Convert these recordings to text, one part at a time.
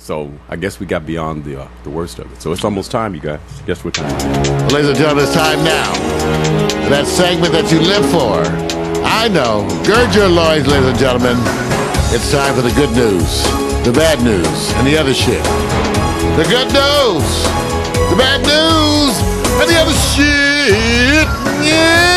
So I guess we got beyond the worst of it. So it's almost time, you guys. Guess what time? Well, ladies and gentlemen, it's time now for that segment that you live for. I know. Gird your loins, ladies and gentlemen. It's time for the good news, the bad news, and the other shit. The good news, the bad news, and the other shit. Yeah.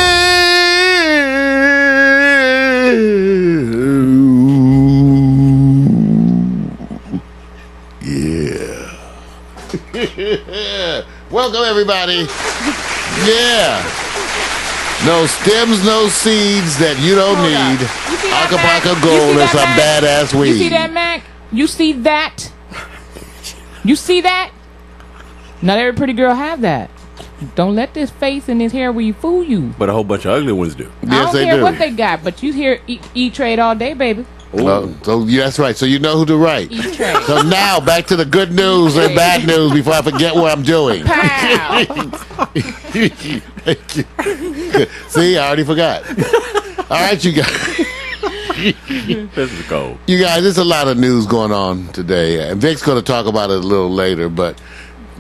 Welcome, everybody. Yeah. No stems, no seeds that you don't need. Acapulco gold and some badass weed. You see that, Mac? You see that? You see that? Not every pretty girl have that. Don't let this face and this hair fool you. But a whole bunch of ugly ones do. Yes, I don't care what they got, but you hear E-Trade all day, baby. So yeah, that's right. So you know who to write. E-Trade. So now back to the good news and bad news before I forget what I'm doing. Pow! Thank you. See, I already forgot. All right, you guys. This is cold. You guys, there's a lot of news going on today, and Vic's going to talk about it a little later, but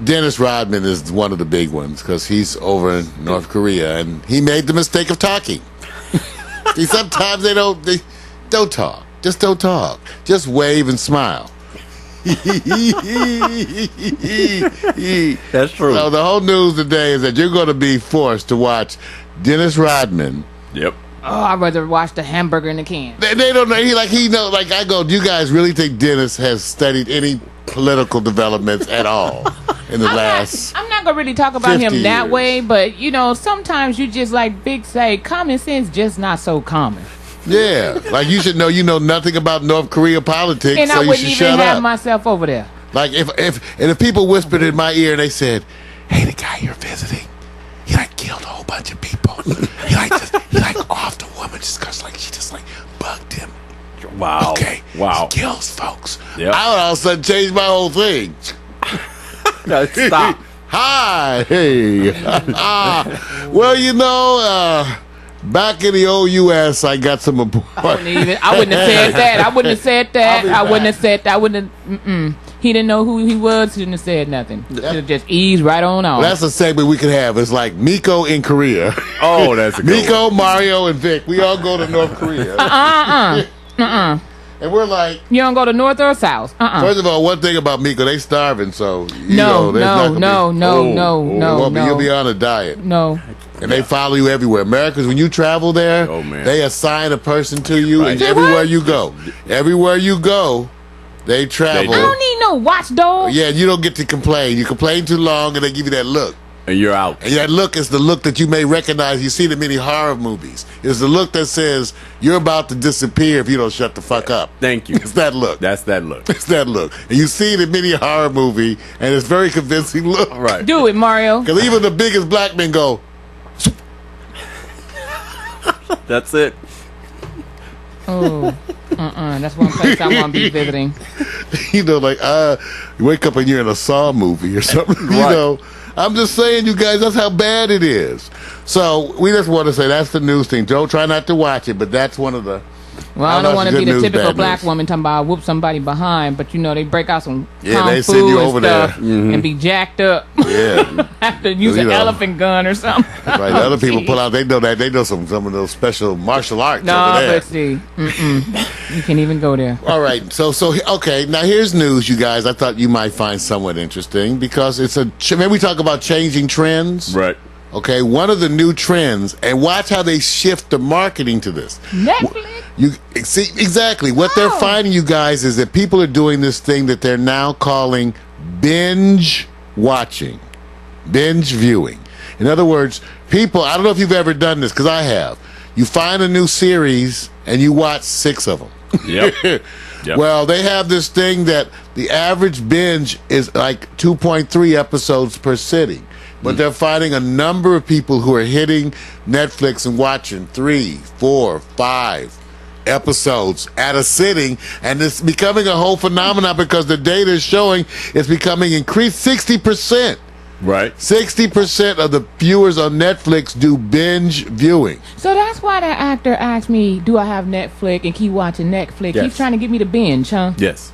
Dennis Rodman is one of the big ones because he's over in North Korea, and he made the mistake of talking. See, sometimes they don't talk. Just don't talk. Just wave and smile. That's true. So the whole news today is that you're going to be forced to watch Dennis Rodman. Yep. Oh, I'd rather watch the hamburger in the can. They don't know. I go, do you guys really think Dennis has studied any political developments at all in the last I'm not going to really talk about him that years. way, but, sometimes you just, like Big say, common sense just not so common. Yeah, like you should know. You know nothing about North Korea politics, And so I you wouldn't should even shut have up. myself over there. Like if people whispered in my ear and they said, "Hey, the guy you're visiting, he killed a whole bunch of people. He offed a woman just because she just bugged him. Wow. Okay. Wow. He kills folks. Yep. I would all of a sudden change my whole thing. No, stop. Hi. Hey. Well, back in the old U.S., I got some I wouldn't have said that. I wouldn't have said that. He didn't know who he was. He didn't have said nothing. Should have just eased right on off. That's a segment we could have. It's like Miko in Korea. Oh, that's a good Miko, one. Mario, and Vic. We all go to North Korea. And we're like, you don't go to north or south. first of all, one thing about Miko, they starving, so No. you'll be on a diet. No. And they follow you everywhere. Americans, when you travel there, they assign a person to you, and everywhere you go, they travel. I don't need no watchdog. Yeah, you don't get to complain. You complain too long, and they give you that look. And you're out. And that look is the look that you may recognize. You see it in many horror movies. It's the look that says you're about to disappear if you don't shut the fuck up. Thank you. It's that look. That's that look. It's that look. And you see it in many horror movie, and it's a very convincing look. Right. Do it, Mario. Because even the biggest black men go, That's it. Oh, that's one place I want to be visiting. you wake up and you're in a Saw movie or something. Right. I'm just saying, you guys, that's how bad it is. So we just want to say that's the news thing. Joe, try not to watch it, but that's one of the. Well, I don't want to be the typical black woman talking about I whoop somebody behind, but they break out some kung they fu send you and over stuff there. and be jacked up. Yeah. Have to use an elephant gun or something. Right. The other people pull out. They know that. They know some of those special martial arts over there. But see, you can't even go there. All right. So okay. Now here's news, you guys. I thought you might find somewhat interesting because it's maybe we talk about changing trends. Right. Okay. One of the new trends, and watch how they shift the marketing to this. Netflix. You see exactly what they're finding, you guys, is that people are doing this thing that they're now calling binge watching, binge viewing. In other words, people, I don't know if you've ever done this, because I have. You find a new series and you watch 6 of them. Yep. Well, they have this thing that the average binge is like 2.3 episodes per sitting. But they're finding a number of people who are hitting Netflix and watching 3, 4, 5 episodes at a sitting, and it's becoming a whole phenomenon because the data is showing it's becoming increased 60%. Right. 60% of the viewers on Netflix do binge viewing. So that's why that actor asked me, do I have Netflix, and keep watching Netflix. Yes. He's trying to get me to binge, huh? Yes.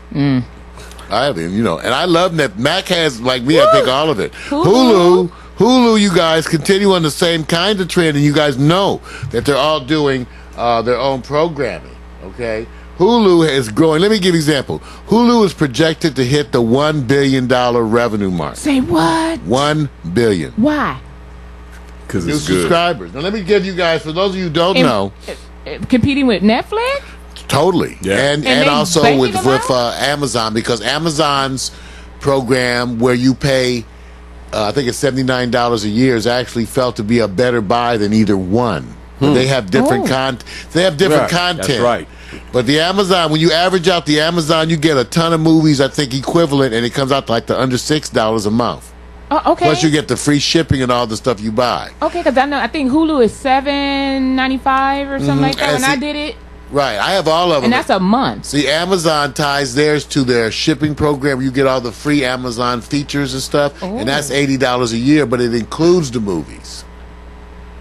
I have, and I love that. Mac has, like me, I think all of it. Hulu, you guys continue on the same kind of trend, and you guys know that they're all doing their own programming. Okay, Hulu is growing. Let me give you an example. Hulu is projected to hit the $1 billion revenue mark. Say what? $1 billion. Why? Because New it's good. subscribers. Now let me give you guys, for those of you who don't know, Competing with Netflix? totally, Yeah. and they also banging with them out? Amazon, because Amazon's program where you pay, I think it's $79 a year, is actually felt to be a better buy than either one. But they have different They have different content. That's right. But the Amazon, when you average out the Amazon, you get a ton of movies, I think equivalent, and it comes out to like under $6 a month. Oh, okay. Plus, you get the free shipping and all the stuff you buy. Okay, because I think Hulu is $7.95 or something like that And when I see- did it, Right, I have all of them. and that's a month. See, Amazon ties theirs to their shipping program. You get all the free Amazon features and stuff, and that's $80 a year, but it includes the movies.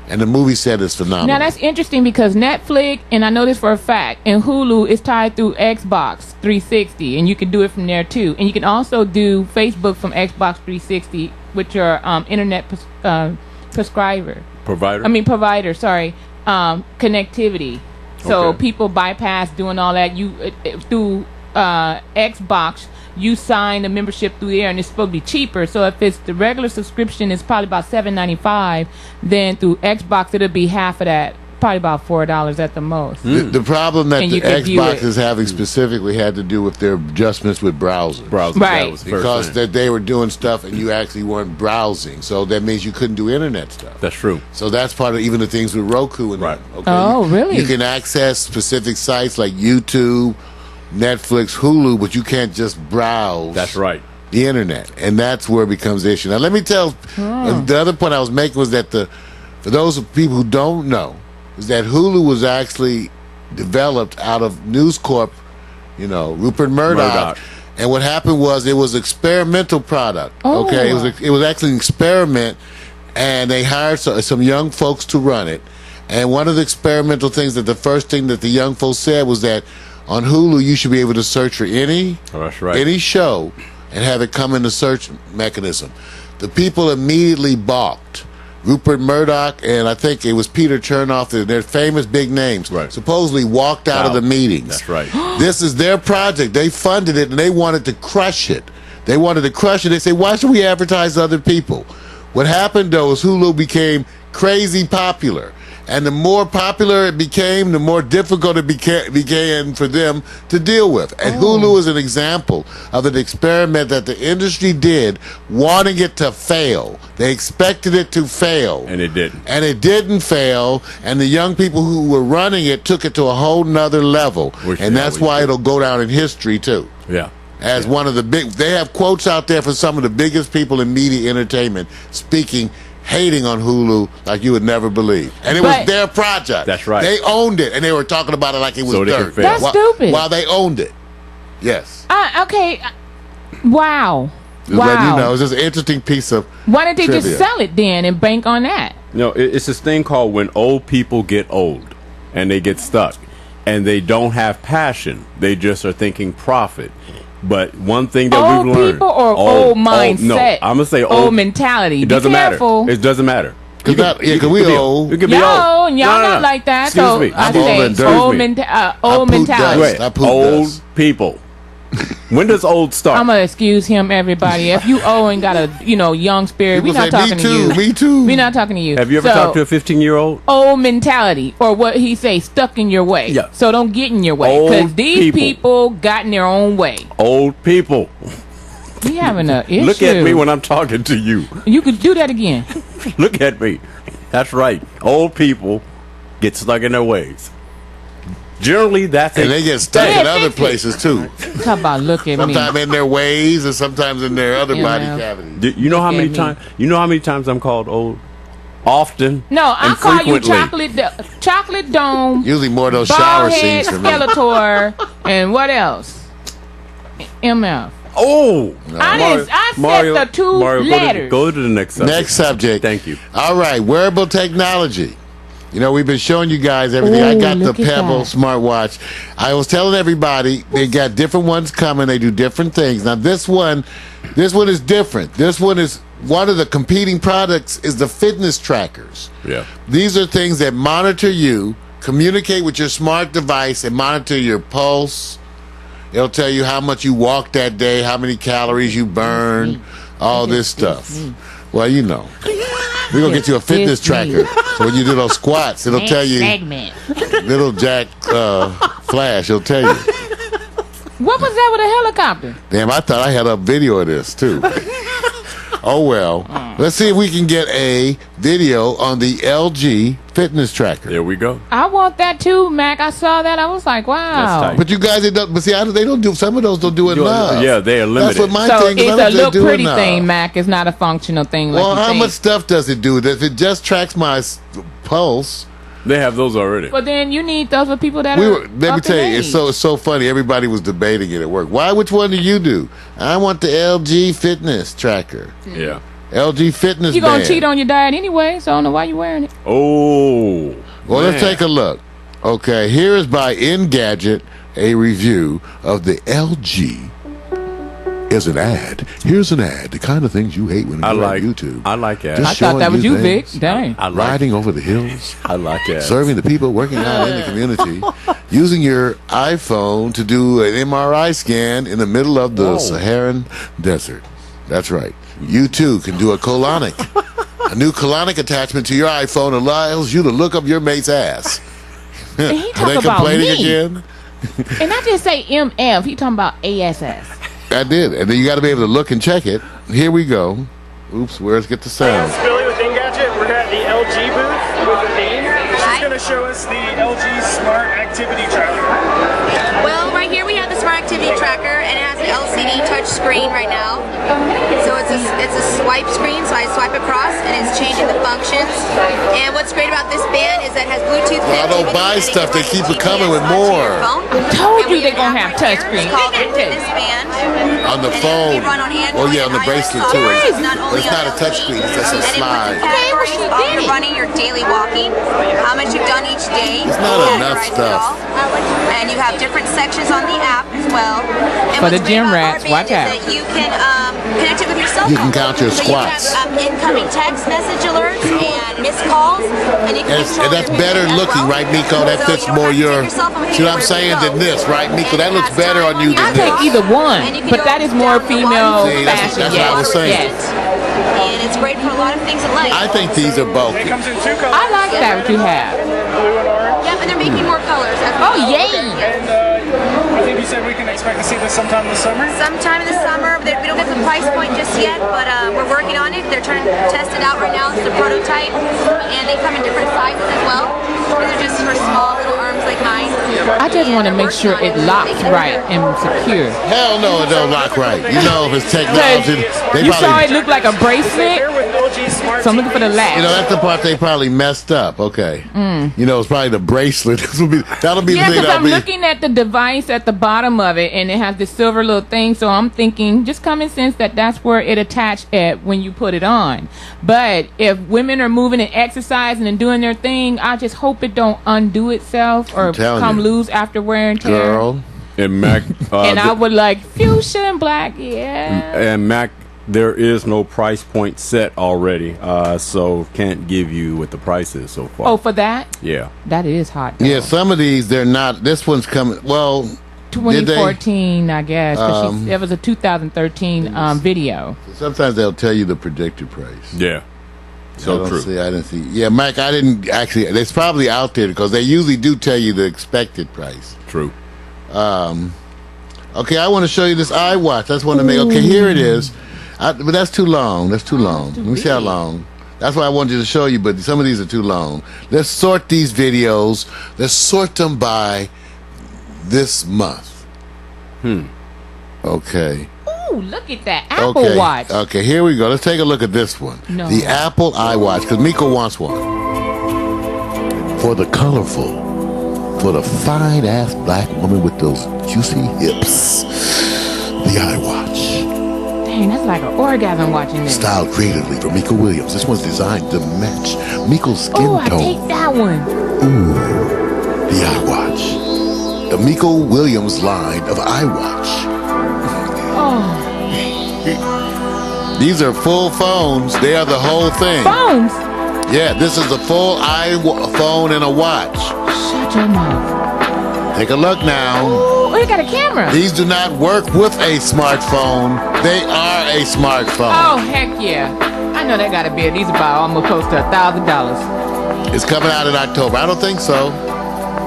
And the movie set is phenomenal. Now that's interesting because Netflix, and I know this for a fact, and Hulu is tied through Xbox 360, and you can do it from there too. And you can also do Facebook from Xbox 360 with your internet provider. Sorry, connectivity. So Okay. people bypass doing all that. You through Xbox, you sign a membership through there, and it's supposed to be cheaper. So if it's the regular subscription, it's probably about $7.95. Then through Xbox, it'll be half of that, probably about $4 at the most. The problem that And the you can view Xbox it. is having specifically had to do with their adjustments with browsers. Browsers, Right. that was the first Because thing. that they were doing stuff and you actually weren't browsing. So that means you couldn't do internet stuff. That's true. So that's part of even the things with Roku and Right. them, okay? Oh, really? You can access specific sites like YouTube, Netflix, Hulu, but you can't just browse. That's right. The internet, and that's where it becomes the issue. Now, let me tell. The other point I was making was that for those people who don't know, is that Hulu was actually developed out of News Corp, Rupert Murdoch. And what happened was it was experimental product. Oh. Okay, it was actually an experiment, and they hired some young folks to run it. And one of the experimental things the first thing that the young folks said was that on Hulu you should be able to search for any show and have it come in the search mechanism. The people immediately balked. Rupert Murdoch and I think it was Peter Chernoff, they're famous big names, supposedly walked out of the meetings. That's right. This is their project. They funded it and they wanted to crush it. They say, why should we advertise to other people? What happened though is Hulu became crazy popular. And the more popular it became, the more difficult it began for them to deal with. And Hulu is an example of an experiment that the industry did, wanting it to fail. They expected it to fail. And it didn't. And it didn't fail. And the young people who were running it took it to a whole nother level. And that's why it'll go down in history, too. Yeah. As one of the they have quotes out there for some of the biggest people in media entertainment hating on Hulu like you would never believe. And it was their project. That's right. They owned it, and they were talking about it like it was dirt. That's stupid. While they owned it. Yes. Okay. Wow. Just letting you know, it's just an interesting piece of Why didn't they trivia. just sell it then and bank on that? It's this thing called when old people get old and they get stuck and they don't have passion. They just are thinking profit. But one thing that Old we've learned, people or old mindset? no, I'm gonna say old mentality. It doesn't Be careful. matter. It doesn't matter. Because we old. You can be Y'all old. and y'all not like that. Excuse so me. I I'm old say and dirty. old poop mentality. dust. I poop Old dust. people. When does old start? I'm gonna excuse him, everybody. If you old and got a young spirit, we're People not say, talking me to too, you. me too. We're not talking to you. Have you ever So, talked to a 15-year-old? old mentality, or what he say, stuck in your way? Yeah. So don't get in your way, Old because these people. people got in their own way. Old people. We having a issue. Look at me when I'm talking to you. You could do that again. Look at me. That's right. Old people get stuck in their ways. Generally, that's And it. they get stuck Yeah, in other fix it. places, too. Talk about look at me. Sometimes in their ways and sometimes in their other Yeah, body man. cavities. You know how Look many at me. times? You know how many times I'm called old? Often. No, I and call you frequently. chocolate dome, Usually more of those shower bald head, scenes for me. Skeletor, and what else? MF. Oh, I said the two letters. Go to the next subject. Next subject. Thank you. All right, wearable technology. You know, we've been showing you guys everything. Ooh, I got the look at Pebble that. smartwatch. I was telling everybody they got different ones coming. They do different things. Now this one is different. This one is one of the competing products is the fitness trackers. Yeah. These are things that monitor you, communicate with your smart device, and monitor your pulse. It'll tell you how much you walked that day, how many calories you burned, all this stuff. Well, you know. We're going to get you a fitness tracker. So when you do those squats, it'll tell you. Segment. Little Jack Flash, it'll tell you. What was that with a helicopter? Damn, I thought I had a video of this, too. Oh, well. Let's see if we can get a video on the LG fitness tracker. There we go. I want that too, Mac. I saw that. I was like, wow. That's tight. But you guys, they don't do, some of those don't do enough. Yeah, they are limited. That's what my So thing is. it's I a don't think little they do pretty enough. thing, Mac. It's not a functional thing. Well, like you how think. much stuff does it do? Does it just tracks my pulse? They have those already. But then you need those for people that Let are. me tell you, it's so funny. Everybody was debating it at work. Why? Which one do you do? I want the LG fitness tracker. Yeah. LG fitness. You're gonna band. cheat on your diet anyway, so I don't know why you're wearing it. Oh. Well, man. let's take a look. Okay, here is by Engadget a review of the LG. Is an ad. Here's an ad. The kind of things you hate when you're on YouTube. I like ads. Just I thought that showing was you, Vic. things. Dang. I like. Riding over the hills. I like ads. Serving the people working out in the community, using your iPhone to do an MRI scan in the middle of the Saharan desert. That's right. You too can do a colonic. A new colonic attachment to your iPhone allows you to look up your mate's ass. And he Are talk they about complaining me. again? And I just say MF. He talking about ASS. I did. And then you got to be able to look and check it. Here we go. Oops, where's get the sound? This is Billy with Engadget. We're at the LG booth with Nadine. She's going to show us the LG Smart Activity Tracker. Well, right here we have the Smart Activity Tracker, and it has an LCD touch screen right now. So it's a swipe screen, so I swipe across, and it's changing the functions. And what's great about this band is that it has Bluetooth Well, I don't connectivity, buy and it stuff. can They run keep it GPS coming with onto more. your phone. Told And you we they have gonna an have app right touch here. screen. It's called Didn't Fitness Band. On the And it phone. can be run on Android Oh, yeah, on the and iOS bracelet, too. software. It's not only not a on touch LG. screen. It's just a And it slide. puts the categories of your running, your daily walking, how much you've done each day. It's not enough categorize it stuff. all. And you have different sections on the app as well. And For the what's great gym about our rats, band watch is out. that you can connect it with your cell phone. You can count your squats. So you have incoming text message alerts and missed calls, and you can control And that's your better movement as looking, well. right, Miko? That So fits you don't more have to your. take your cell phone with See you what I'm wherever you saying? go. Than this, right, Miko? And That it looks has better time on you your than I take this. either one, And you can but that is more download the female one. See, fashion. that's what I was saying. Yes. And it's great for a lot of things in life. I think these are It bulky. comes in two colors. I like that what you have. Blue and orange. Yep, and they're making more colors. As Oh well. yay! And I think you said we can expect to see this sometime this summer. Sometime in the summer, we don't get the price point just yet, but we're working on it. They're trying to test it out right now. It's a prototype, and they come in different sizes as well. These are just for small little arms like mine. I just want to make sure it locks right and secure. Hell no, it don't lock right. You know, if it's technology, they You saw it probably. look like a bracelet, Here with LG Smart so I'm looking for the TVs. latch. You know, that's the part they probably messed up. Okay. You know, it's probably the bracelet. That'll be Yeah, the thing because that'll I'm be. looking at the device at the bottom of it, and it has this silver little thing. So I'm thinking, just common sense that that's where it attached at when you put it on. But if women are moving and exercising and doing their thing, I just hope it don't undo itself or telling come you. loose after wear and tear. Girl. And Mac. And I would like fuchsia and black, yeah. And Mac, there is no price point set already, so can't give you what the price is so far. Oh, for that? Yeah. That is hot. though. Yeah, some of these, they're not. This one's coming. Well, did they? 2014, I guess. 'cause it was a 2013 video. Sometimes they'll tell you the predicted price. Yeah. So true. I didn't see. Yeah, Mike, I didn't actually. It's probably out there because they usually do tell you the expected price. True. Okay, I want to show you this iWatch. That's one to make. Okay, here it is. But that's too long. That's too long. Let me see how long. That's why I wanted to show you, but some of these are too long. Let's sort these videos. Let's sort them by this month. Okay. Ooh, look at that Apple Okay. Watch. Okay, here we go. Let's take a look at this one. No. The Apple iWatch, because Miko wants one. For the colorful, for the fine-ass black woman with those juicy hips. The iWatch. Dang, that's like an orgasm watching this. Styled creatively for Miko Williams. This one's designed to match Miko's skin Oh, I tone. take that one. Ooh, the iWatch. The Miko Williams line of iWatch. Oh, These are full phones. They are the whole thing. phones. Yeah, this is a full iPhone and a watch. Shut your mouth. Take a look now. Oh, it got a camera. These do not work with a smartphone. They are a smartphone. Oh, heck yeah. I know they got a bid. These about almost close to $1,000. It's coming out in October. I don't think so.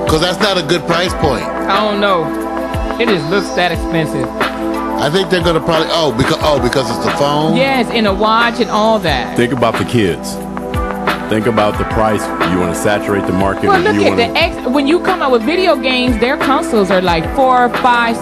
Because that's not a good price point. I don't know. It just looks that expensive. I think they're going to probably... because it's the phone? Yes, in a watch and all that. Think about the kids. Think about the price. You want to saturate the market. Well, or look you at when you come out with video games, their consoles are like $400, $500,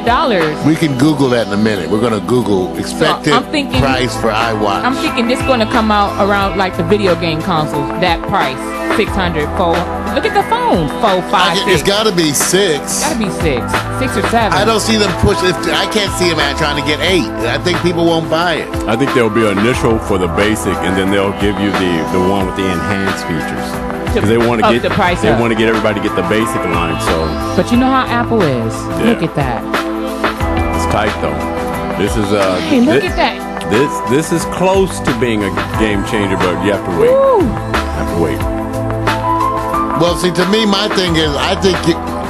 $600. We can Google that in a minute. We're going to Google expected I'm thinking- price for iWatch. I'm thinking this going to come out around like the video game consoles. That price, $600, $400. Look at the phone, $400, $500, It's $600. got to be 6. Gotta be 6 or 7. I don't see them push. I can't see them trying to get 8. I think people won't buy it. I think there'll be an initial for the basic, and then they'll give you the one with the enhanced features. Because they want to up get the price They up. want to get everybody to get the basic line. So But you know how Apple is. Yeah. Look at that. it's tight though. This is Hey, look at that. This is close to being a game changer, but you have to wait. Woo. Have to wait. Well, see, to me, my thing is, I think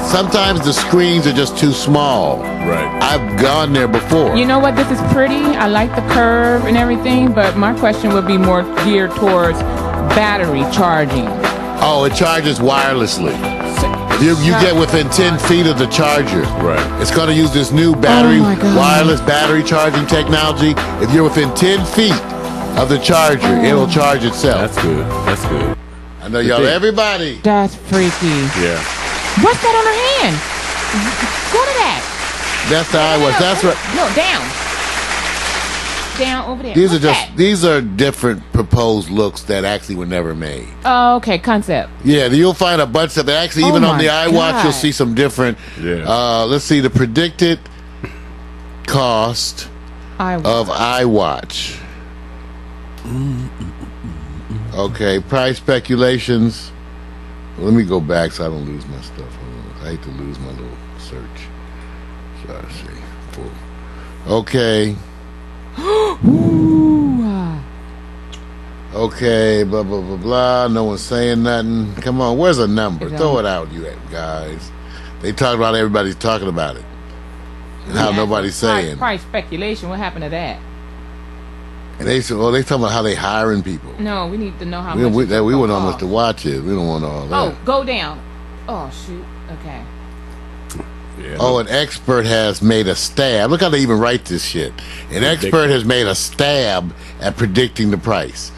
sometimes the screens are just too small. Right. I've gone there before. You know what? This is pretty. I like the curve and everything, but my question would be more geared towards battery charging. Oh, it charges wirelessly. You get within 10 feet of the charger. Right. It's going to use this new battery, Oh my God. wireless battery charging technology. If you're within 10 feet of the charger, it'll charge itself. That's good. That's good. I know y'all, everybody. That's freaky. Yeah. What's that on her hand? Go to that. That's the iWatch. That's right. No, down. Down over there. These are What's just that? these are different proposed looks that actually were never made. Oh, okay, concept. Yeah, you'll find a bunch of actually even Oh on the my iWatch God. you'll see some different. Yeah. Let's see the predicted cost I of iWatch. Okay, price speculations. Let me go back so I don't lose my stuff. Hold on. I hate to lose my little search. So I see. Full. Okay. Okay, blah, blah, blah, blah. No one's saying nothing. Come on, where's a number? Throw it out, you guys. They talk about everybody's talking about it. And how nobody's saying. Price speculation. What happened to that? And they said, well, they talking about how they hiring people. No, we need to know how We much. want it's gonna how much cost. to watch it. We don't want all that. Oh, go down. Oh shoot. Okay. Yeah. Oh, an expert has made a stab. Look how they even write this shit. An expert has made a stab at predicting the price.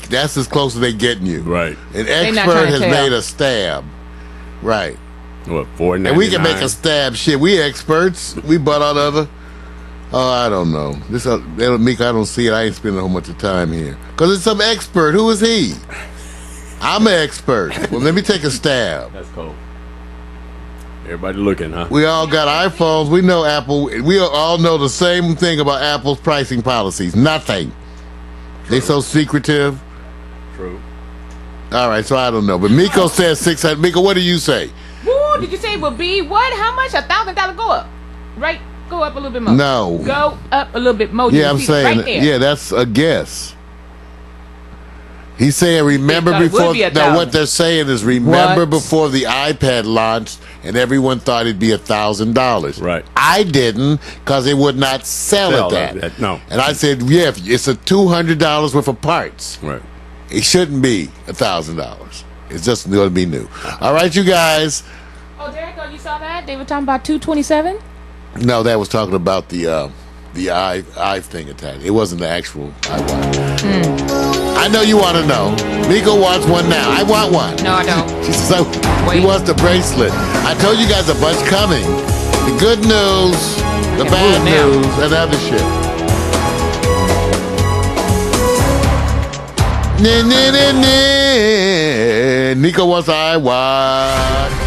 That's as close as they getting you. Right. An not expert trying to has tell. made a stab. Right. What, $4.99? And we can make a stab shit. We experts. We butt on other. Oh, I don't know. Meek, I don't see it. I ain't spending a whole bunch of time here. Because it's some expert. Who is he? I'm an expert. Well, let me take a stab. That's cool. Everybody looking, huh? We all got iPhones. We know Apple. We all know the same thing about Apple's pricing policies. Nothing. They so secretive. True. All right, so I don't know. But Miko says 600. Miko, what do you say? Woo! Did you say it would be what? How much? $1,000 go up? Right? Go up a little bit more. No. Go up a little bit more. Yeah, You I'm see it saying. right there. Yeah, that's a guess. He's saying remember He thought it would before. be Now what $1,000. they're saying is remember What? before the iPad launched and everyone thought it'd be $1,000. Right. I didn't because it would not sell Sell at that. that, no. And I said, yeah, if it's a $200 worth of parts. Right. It shouldn't be $1,000. It's just going to be new. All right, you guys. Oh, Jericho, you saw that? They were talking about $227. No, that was talking about the eye thing attached. It wasn't the actual iWatch. I know you want to know. Miko wants one now. I want one. No, I don't. She says she Wait. wants the bracelet. I told you guys a bunch coming. The good news, the Can't bad move now. news, and other shit. Nico wants iWatch.